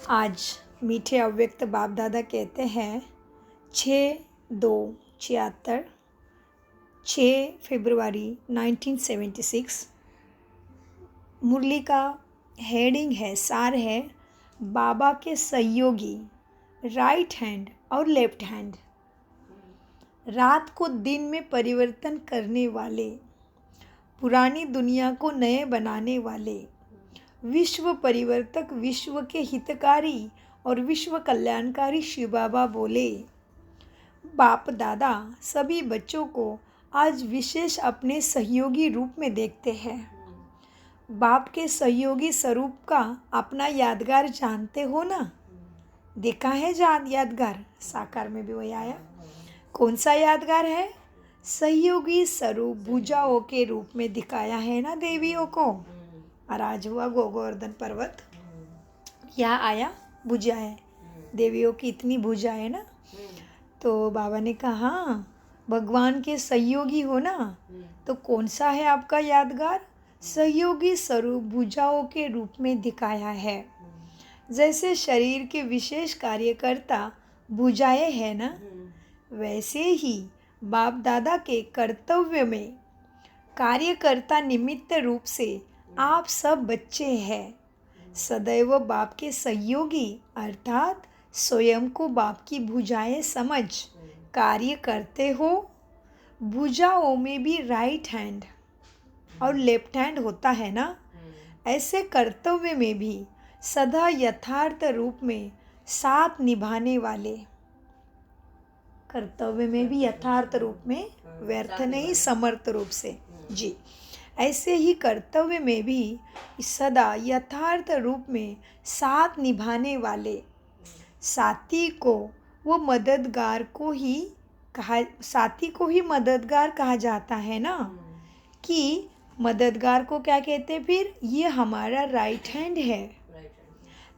आज मीठे अव्यक्त बाप दादा कहते हैं 6/2/76 6 फरवरी 1976। मुरली का हेडिंग है, सार है, बाबा के सहयोगी राइट हैंड और लेफ्ट हैंड। रात को दिन में परिवर्तन करने वाले, पुरानी दुनिया को नए बनाने वाले, विश्व परिवर्तक, विश्व के हितकारी और विश्व कल्याणकारी शिव बाबा बोले, बाप दादा सभी बच्चों को आज विशेष अपने सहयोगी रूप में देखते हैं। बाप के सहयोगी स्वरूप का अपना यादगार जानते हो ना? देखा है यादगार, साकार में भी वही आया। कौन सा यादगार है? सहयोगी स्वरूप भुजाओं के रूप में दिखाया है ना देवियों को। और आज हुआ गोवर्धन पर्वत, यहाँ आया भुजा है, देवियों की इतनी भुजा है ना। तो बाबा ने कहा भगवान के सहयोगी हो ना, तो कौन सा है आपका यादगार? सहयोगी स्वरूप भुजाओं के रूप में दिखाया है। जैसे शरीर के विशेष कार्यकर्ता भुजाएं है ना, वैसे ही बाप दादा के कर्तव्य में कार्यकर्ता निमित्त रूप से आप सब बच्चे हैं। सदैव बाप के सहयोगी अर्थात स्वयं को बाप की भुजाएं समझ कार्य करते हो। भुजाओं में भी राइट हैंड और लेफ्ट हैंड होता है ना, ऐसे कर्तव्य में भी सदा यथार्थ रूप में साथ निभाने वाले, कर्तव्य में भी यथार्थ रूप में, व्यर्थ नहीं, समर्थ रूप से जी। ऐसे ही कर्तव्य में भी सदा यथार्थ रूप में साथ निभाने वाले साथी को वो मददगार को ही कहा, साथी को ही मददगार कहा जाता है ना। कि मददगार को क्या कहते हैं फिर? ये हमारा राइट हैंड है।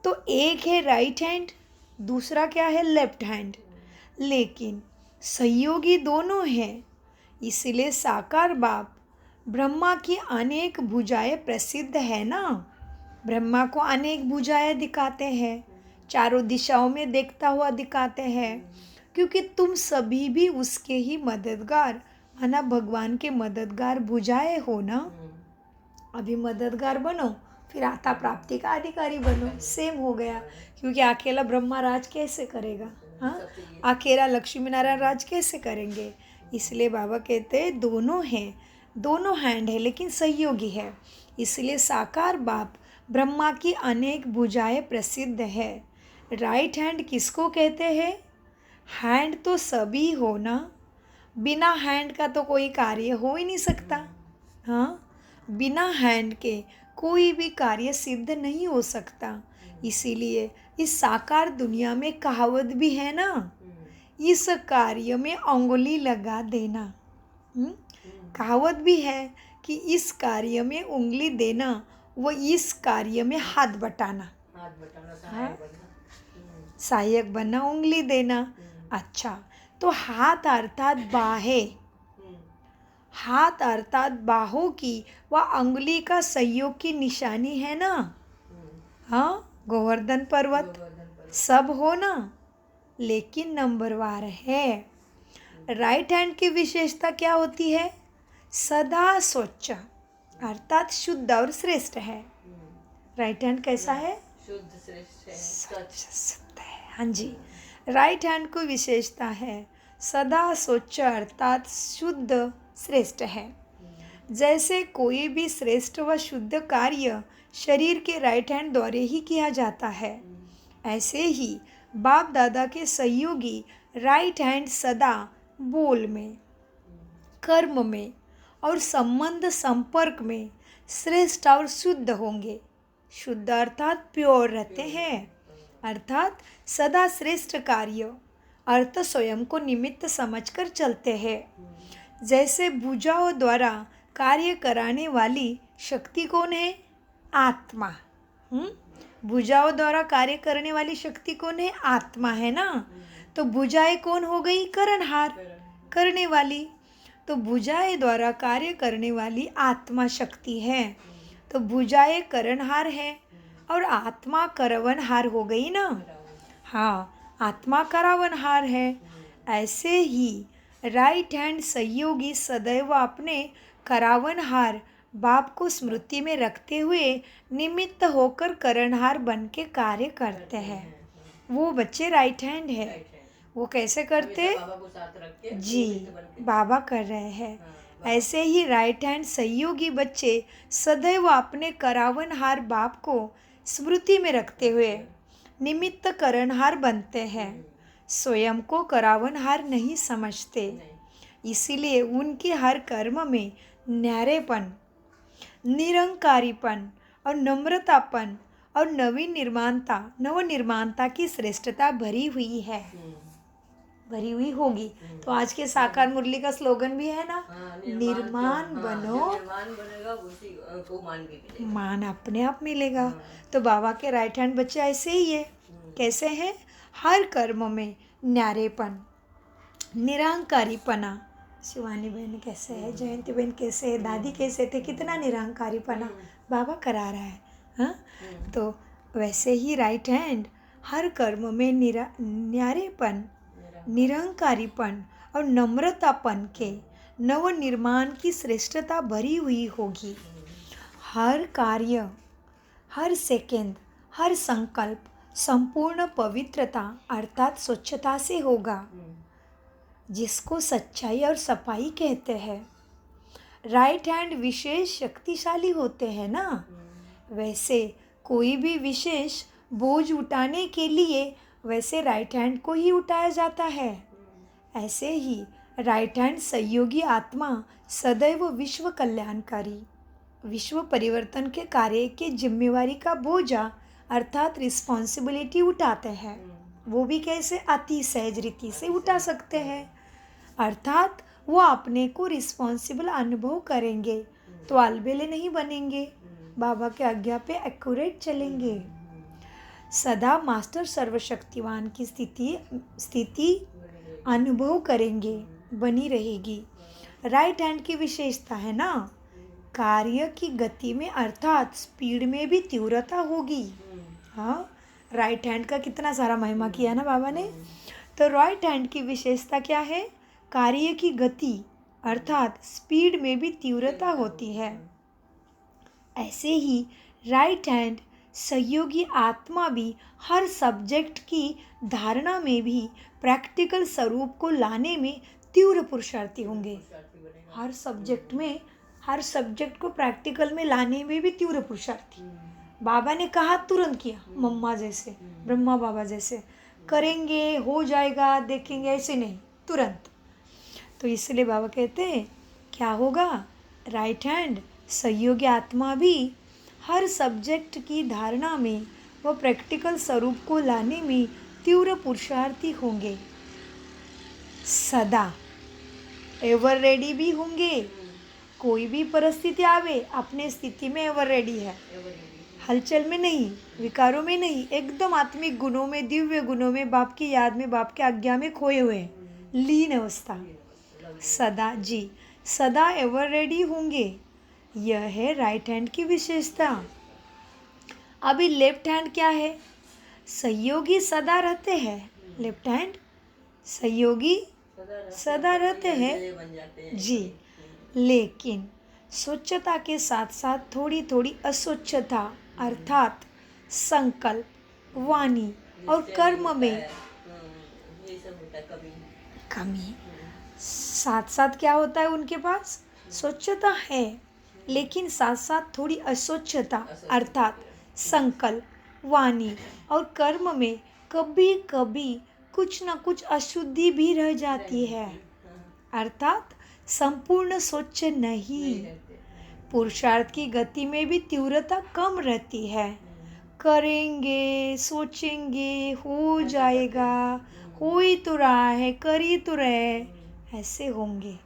तो एक है राइट हैंड, दूसरा क्या है? Left hand. लेकिन सहयोगी दोनों हैं, इसलिए साकार बाप ब्रह्मा की अनेक भुजाएं प्रसिद्ध है ना। ब्रह्मा को अनेक भुजाएं दिखाते हैं, चारों दिशाओं में देखता हुआ दिखाते हैं, क्योंकि तुम सभी भी उसके ही मददगार, माना भगवान के मददगार भुजाएं हो ना। अभी मददगार बनो, फिर आता प्राप्ति का अधिकारी बनो, सेम हो गया। क्योंकि अकेला ब्रह्मा राज कैसे करेगा? हाँ, अकेला लक्ष्मी नारायण राज कैसे करेंगे? इसलिए बाबा कहते हैं दोनों हैं, दोनों हैंड है, लेकिन सहयोगी है। इसलिए साकार बाप ब्रह्मा की अनेक भुजाएं प्रसिद्ध है। राइट हैंड किसको कहते हैं? हैंड तो सभी हो ना, बिना हैंड का तो कोई कार्य हो ही नहीं सकता। हाँ, बिना हैंड के कोई भी कार्य सिद्ध नहीं हो सकता। इसीलिए इस साकार दुनिया में कहावत भी है ना, इस कार्य में उंगली लगा देना। कहावत भी है कि इस कार्य में उंगली देना, वो इस कार्य में हाथ बटाना, सहायक बनना, उंगली देना। अच्छा, तो हाथ अर्थात बाहें, हाथ अर्थात बाहों की व उंगली का सहयोग की निशानी है ना। हाँ, गोवर्धन पर्वत सब हो ना, लेकिन नंबरवार है। राइट हैंड की विशेषता क्या होती है? सदा स्वच्छ अर्थात शुद्ध और श्रेष्ठ है। राइट हैंड कैसा है? शुद्ध, श्रेष्ठ है, शुद्ध है। हाँ जी, राइट हैंड को विशेषता है सदा स्वच्छ अर्थात शुद्ध श्रेष्ठ है। जैसे कोई भी श्रेष्ठ व शुद्ध कार्य शरीर के राइट हैंड द्वारा ही किया जाता है, ऐसे ही बाप दादा के सहयोगी राइट हैंड सदा बोल में, कर्म में और संबंध संपर्क में श्रेष्ठ और शुद्ध होंगे। शुद्ध अर्थात प्योर रहते हैं, अर्थात सदा श्रेष्ठ कार्य अर्थ स्वयं को निमित्त समझकर चलते हैं। जैसे भुजाओं द्वारा कार्य कराने वाली शक्ति कौन है? आत्मा। भुजाओं द्वारा कार्य करने वाली शक्ति कौन है? आत्मा है ना। तो भुजाएं कौन हो गई? करणहार, करने वाली। तो भुजाएं द्वारा कार्य करने वाली आत्मा शक्ति है। तो भुजाएं करणहार है और आत्मा करवनहार हो गई ना। हाँ, आत्मा करावनहार है। ऐसे ही राइट हैंड सहयोगी सदैव अपने करावनहार बाप को स्मृति में रखते हुए निमित्त होकर करणहार बन के कार्य करते हैं। वो बच्चे राइट हैंड है। वो कैसे करते? बाबा को साथ रख के जी, निमित्त बन के। बाबा कर रहे हैं। हाँ, ऐसे ही राइट हैंड सहयोगी बच्चे सदैव अपने करावनहार बाप को स्मृति में रखते हुए निमित्त करणहार बनते हैं। स्वयं को करावनहार नहीं समझते, नहीं। इसीलिए उनके हर कर्म में न्यारेपन, निरंकारीपन और नम्रतापन और नवनिर्माणता की श्रेष्ठता भरी हुई है, भरी हुई होगी। तो आज के साकार मुरली का स्लोगन भी है ना, हाँ, निर्माण बनो, जो निर्माण बनेगा उसी को मान के मिलेगा। मान अपने आप मिलेगा। तो बाबा के राइट हैंड बच्चे ऐसे ही है। कैसे हैं? हर कर्म में न्यारेपन, निरंकारीपना। शिवानी बहन कैसे है, जयंती बहन कैसे है, दादी कैसे थे, कितना निरंकारीपना बाबा करा रहा है। हाँ, तो वैसे ही राइट हैंड हर कर्म में न्यारेपन, निरंकारीपन और नम्रतापन के नवनिर्माण की श्रेष्ठता भरी हुई होगी। हर कार्य, हर सेकंड, हर संकल्प संपूर्ण पवित्रता अर्थात स्वच्छता से होगा, जिसको सच्चाई और सफाई कहते हैं। राइट हैंड विशेष शक्तिशाली होते हैं ना। वैसे कोई भी विशेष बोझ उठाने के लिए वैसे राइट हैंड को ही उठाया जाता है। ऐसे ही राइट हैंड सहयोगी आत्मा सदैव विश्व कल्याणकारी, विश्व परिवर्तन के कार्य की जिम्मेवारी का बोझा अर्थात रिस्पॉन्सिबिलिटी उठाते हैं। वो भी कैसे? अति सहज रीति से उठा सकते हैं। अर्थात वो अपने को रिस्पॉन्सिबल अनुभव करेंगे तो अलबेले नहीं बनेंगे, बाबा के आज्ञा पे एक्यूरेट चलेंगे। सदा मास्टर सर्वशक्तिवान की स्थिति अनुभव करेंगे, बनी रहेगी। राइट हैंड की विशेषता है ना, कार्य की गति में अर्थात स्पीड में भी तीव्रता होगी। हाँ, राइट हैंड का कितना सारा महिमा किया ना बाबा ने। तो राइट हैंड की विशेषता क्या है? कार्य की गति अर्थात स्पीड में भी तीव्रता होती है। ऐसे ही राइट हैंड सहयोगी आत्मा भी हर सब्जेक्ट की धारणा में भी प्रैक्टिकल स्वरूप को लाने में तीव्र पुरुषार्थी होंगे। हर सब्जेक्ट में, हर सब्जेक्ट को प्रैक्टिकल में लाने में भी तीव्र पुरुषार्थी। बाबा ने कहा तुरंत किया, मम्मा जैसे, ब्रह्मा बाबा जैसे करेंगे, हो जाएगा, देखेंगे, ऐसे नहीं, तुरंत। तो इसलिए बाबा कहते हैं क्या होगा? राइट हैंड सहयोगी आत्मा भी हर सब्जेक्ट की धारणा में व प्रैक्टिकल स्वरूप को लाने में तीव्र पुरुषार्थी होंगे। सदा एवर रेडी भी होंगे। कोई भी परिस्थिति आवे अपने स्थिति में एवर रेडी है, हलचल में नहीं, विकारों में नहीं, एकदम आत्मिक गुणों में, दिव्य गुणों में, बाप की याद में, बाप के आज्ञा में खोए हुए, लीन अवस्था। सदा जी, सदा एवर रेडी होंगे। यह है राइट हैंड की विशेषता। अभी लेफ्ट हैंड क्या है? सहयोगी सदा रहते हैं, लेफ्ट हैंड सहयोगी सदा रहते हैं जी, लेकिन स्वच्छता के साथ साथ थोड़ी थोड़ी अस्वच्छता अर्थात संकल्प, वाणी और कर्म में कमी। साथ साथ क्या होता है उनके पास? स्वच्छता है लेकिन साथ साथ थोड़ी अस्वच्छता अर्थात संकल्प, वाणी और कर्म में कभी कभी कुछ न कुछ अशुद्धि भी रह जाती है, अर्थात संपूर्ण स्वच्छ नहीं। पुरुषार्थ की गति में भी तीव्रता कम रहती है। करेंगे, सोचेंगे, हो जाएगा, हो ही तो रहा है, कर ही तो रहे, ऐसे होंगे।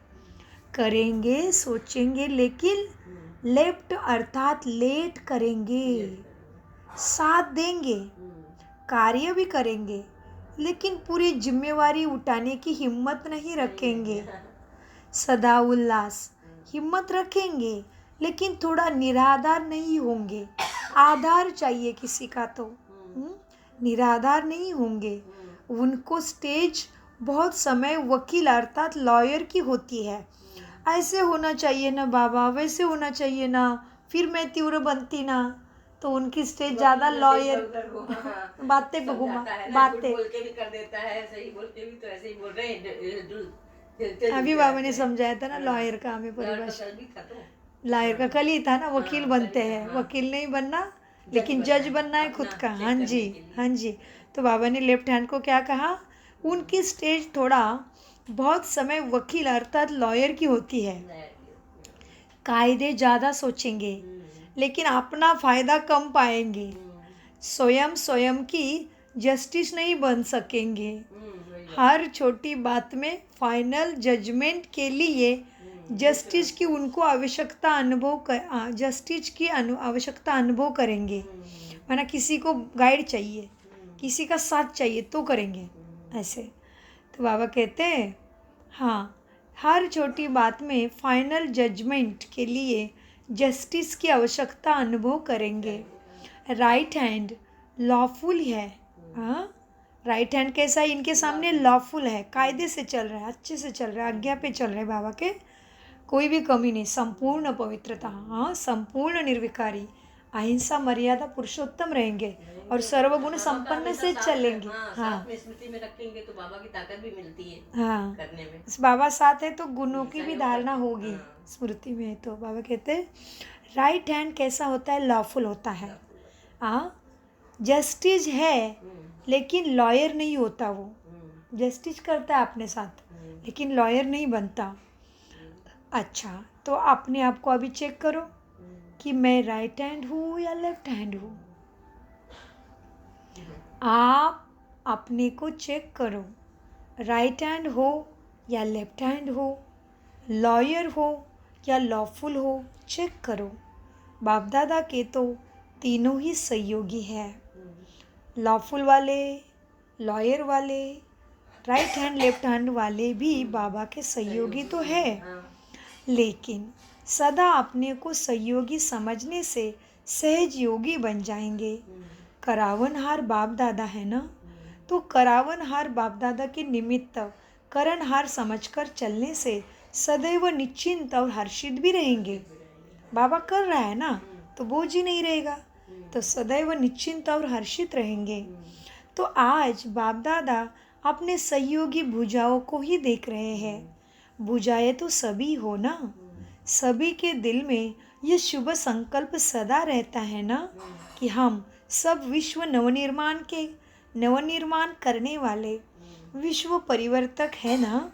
करेंगे, सोचेंगे, लेकिन लेफ्ट अर्थात लेट करेंगे, साथ देंगे, कार्य भी करेंगे, लेकिन पूरी जिम्मेवारी उठाने की हिम्मत नहीं रखेंगे। सदा उल्लास, हिम्मत रखेंगे लेकिन थोड़ा निराधार नहीं होंगे। आधार चाहिए किसी का तो निराधार नहीं होंगे। उनको स्टेज बहुत समय वकील अर्थात लॉयर की होती है। ऐसे होना चाहिए ना बाबा, वैसे होना चाहिए ना, फिर मैं तीव्र बनती ना, तो उनकी स्टेज ज़्यादा लॉयर बातें घुमा बातें। बोल के भी कर देता है, सही बोल के भी तो ऐसे ही बोल रहे हैं। अभी बाबा ने समझाया था ना लॉयर का हमें परिभाषा। लॉयर का कल ही था ना, वकील बनते हैं, वकील नहीं बनना लेकिन जज बनना है खुद का। हाँ जी, हाँ जी। तो बाबा ने लेफ्ट हैंड को क्या कहा, उनकी स्टेज थोड़ा बहुत समय वकील अर्थात लॉयर की होती है। कायदे ज़्यादा सोचेंगे लेकिन अपना फ़ायदा कम पाएंगे। स्वयं की जस्टिस नहीं बन सकेंगे। हर छोटी बात में फाइनल जजमेंट के लिए जस्टिस की उनको आवश्यकता अनुभव करेंगे। माना किसी को गाइड चाहिए, किसी का साथ चाहिए तो करेंगे ऐसे। तो बाबा कहते हैं हाँ, हर छोटी बात में फाइनल जजमेंट के लिए जस्टिस की आवश्यकता अनुभव करेंगे। राइट हैंड लॉफुल है। हाँ, राइट हैंड कैसा है, इनके सामने लॉफुल है, कायदे से चल रहा है, अच्छे से चल रहा है, आज्ञा पे चल रहे बाबा के, कोई भी कमी नहीं, संपूर्ण पवित्रता, हाँ, संपूर्ण निर्विकारी, अहिंसा मर्यादा पुरुषोत्तम रहेंगे और सर्वगुण संपन्न से चलेंगे। हाँ, स्मृति में रखेंगे तो बाबा की ताकत भी मिलती है हाँ, करने में। बाबा साथ है तो गुणों की भी धारणा होगी स्मृति में। तो बाबा कहते हैं राइट हैंड कैसा होता है, लॉफुल होता है। हाँ, जस्टिस है लेकिन लॉयर नहीं होता। वो जस्टिस करता है अपने साथ लेकिन लॉयर नहीं बनता। अच्छा, तो अपने आप को अभी चेक करो कि मैं राइट हैंड हूँ या लेफ्ट हैंड हूँ। आप अपने को चेक करो, राइट हैंड हो या लेफ्ट हैंड हो, लॉयर हो या लॉफुल हो, चेक करो। बाप दादा के तो तीनों ही सहयोगी हैं। लॉफुल वाले, लॉयर वाले, राइट हैंड लेफ्ट हैंड वाले भी बाबा के सहयोगी तो है, लेकिन सदा अपने को सहयोगी समझने से सहज योगी बन जाएंगे। करावनहार बाप दादा है ना, तो करावनहार बाप दादा के निमित्त करणहार समझकर चलने से सदैव निश्चिंत और हर्षित भी रहेंगे। बाबा कर रहा है ना तो बोझ ही नहीं रहेगा, तो सदैव निश्चिंत और हर्षित रहेंगे। तो आज बाप दादा अपने सहयोगी भुजाओं को ही देख रहे हैं। भुजाएं तो सभी हो ना, सभी के दिल में ये शुभ संकल्प सदा रहता है ना कि हम सब विश्व नवनिर्माण करने वाले विश्व परिवर्तक है ना,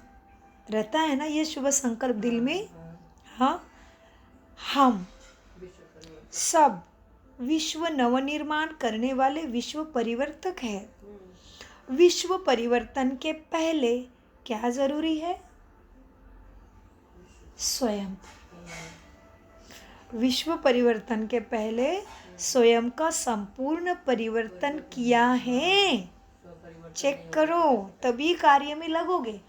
रहता है ना ये शुभ संकल्प दिल में। हाँ, हम सब विश्व नवनिर्माण करने वाले विश्व परिवर्तक है। विश्व परिवर्तन के पहले क्या जरूरी है, स्वयं। विश्व परिवर्तन के पहले स्वयं का संपूर्ण परिवर्तन किया है, चेक करो, तभी कार्य में लगोगे।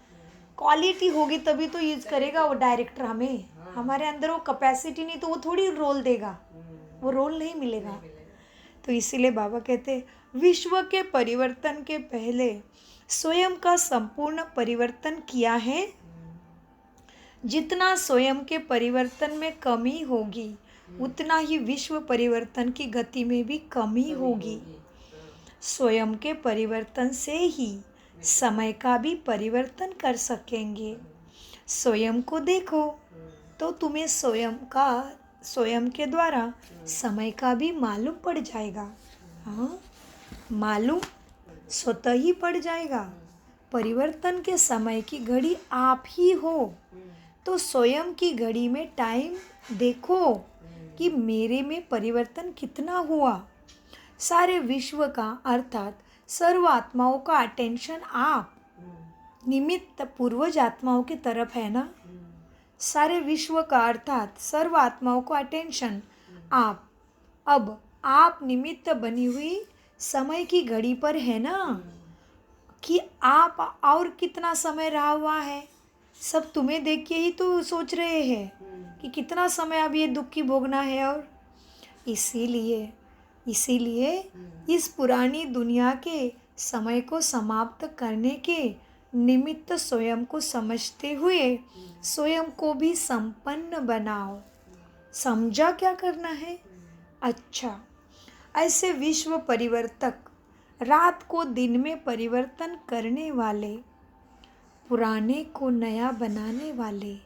क्वालिटी होगी तभी तो यूज करेगा वो डायरेक्टर हमें। हमारे अंदर वो कैपेसिटी नहीं तो वो थोड़ी रोल देगा, वो रोल नहीं मिलेगा। तो इसीलिए बाबा कहते हैं विश्व के परिवर्तन के पहले स्वयं का संपूर्ण परिवर्तन किया है। जितना स्वयं के परिवर्तन में कमी होगी उतना ही विश्व परिवर्तन की गति में भी कमी होगी। स्वयं के परिवर्तन से ही समय का भी परिवर्तन कर सकेंगे। स्वयं को देखो तो तुम्हें स्वयं के द्वारा समय का भी मालूम पड़ जाएगा। हाँ, मालूम स्वतः ही पड़ जाएगा। परिवर्तन के समय की घड़ी आप ही हो, तो स्वयं की घड़ी में टाइम देखो कि मेरे में परिवर्तन कितना हुआ। सारे विश्व का अर्थात सर्व आत्माओं का अटेंशन आप निमित्त पूर्वज आत्माओं की तरफ है ना। सारे विश्व का अर्थात सर्व आत्माओं का अटेंशन आप, अब आप निमित्त बनी हुई समय की घड़ी पर है ना कि आप और कितना समय रहा हुआ है। सब तुम्हें देख के ही तो सोच रहे हैं कि कितना समय अब ये दुख की भोगना है। और इसीलिए इसीलिए इस पुरानी दुनिया के समय को समाप्त करने के निमित्त स्वयं को समझते हुए स्वयं को भी संपन्न बनाओ। समझा क्या करना है? अच्छा, ऐसे विश्व परिवर्तक, रात को दिन में परिवर्तन करने वाले, पुराने को नया बनाने वाले,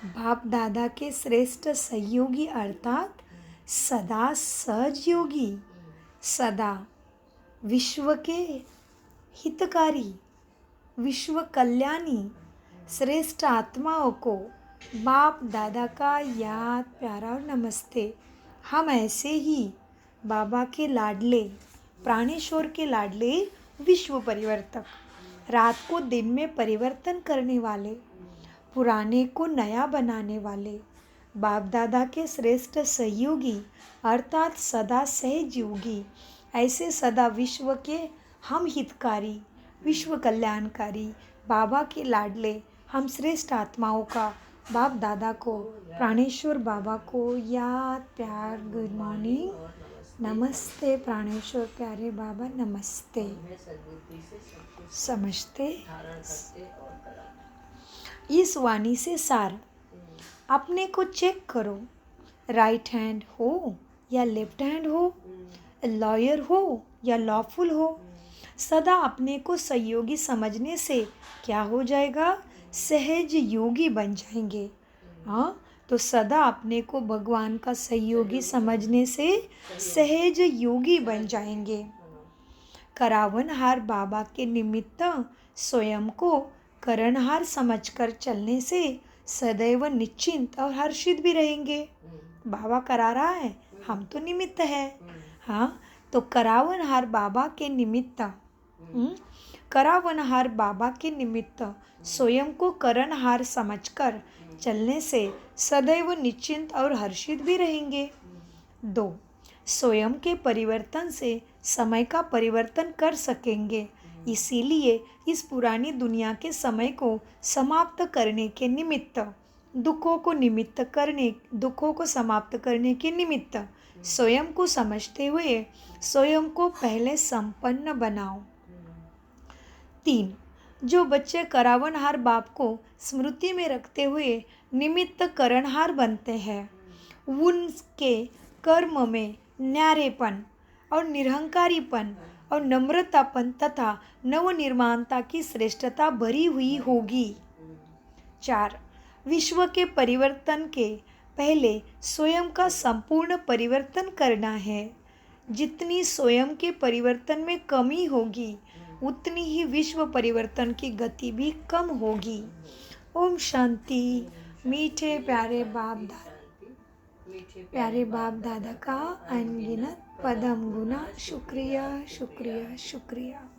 बाप दादा के श्रेष्ठ सहयोगी अर्थात सदा सहयोगी, सदा विश्व के हितकारी, विश्व कल्याणी श्रेष्ठ आत्माओं को बाप दादा का याद, प्यारा और नमस्ते। हम ऐसे ही बाबा के लाडले, प्राणेश्वर के लाडले विश्व परिवर्तक, रात को दिन में परिवर्तन करने वाले, पुराने को नया बनाने वाले, बाप दादा के श्रेष्ठ सहयोगी अर्थात सदा सहयोगी, ऐसे सदा विश्व के हम हितकारी, विश्व कल्याणकारी, बाबा के लाडले, हम श्रेष्ठ आत्माओं का बाप दादा को, प्राणेश्वर बाबा को याद, प्यार, गुड मॉर्निंग, नमस्ते प्राणेश्वर प्यारे बाबा, नमस्ते। समझते? इस वाणी से सार अपने को चेक करो, राइट हैंड हो या लेफ्ट हैंड हो, लॉयर हो या लॉफुल हो, सदा अपने को सहयोगी समझने से क्या हो जाएगा? सहज योगी बन जाएंगे। हाँ, तो सदा अपने को भगवान का सहयोगी समझने से सहज योगी बन जाएंगे। करावनहार बाबा के निमित्त स्वयं को करणहार समझकर चलने से सदैव निश्चिंत और हर्षित भी रहेंगे। बाबा करा रहा है, हम तो निमित्त है। हाँ, तो करावनहार बाबा के निमित्त, करावनहार बाबा के निमित्त स्वयं को करणहार समझकर चलने से सदैव निश्चिंत और हर्षित भी रहेंगे। 2. स्वयं के परिवर्तन से समय का परिवर्तन कर सकेंगे। इसीलिए इस पुरानी दुनिया के समय को समाप्त करने के निमित्त, दुखों को समाप्त करने के निमित्त स्वयं को समझते हुए स्वयं को पहले संपन्न बनाओ। 3. जो बच्चे करावनहार बाप को स्मृति में रखते हुए निमित्त करणहार बनते हैं, उनके कर्म में न्यारेपन और निरहंकारीपन और नम्रतापन तथा नवनिर्माणता की श्रेष्ठता भरी हुई होगी। 4. विश्व के परिवर्तन के पहले स्वयं का संपूर्ण परिवर्तन करना है। जितनी स्वयं के परिवर्तन में कमी होगी उतनी ही विश्व परिवर्तन की गति भी कम होगी। ओम शांति। मीठे प्यारे बाप दादा का अनगिनत पदम गुना शुक्रिया शुक्रिया शुक्रिया।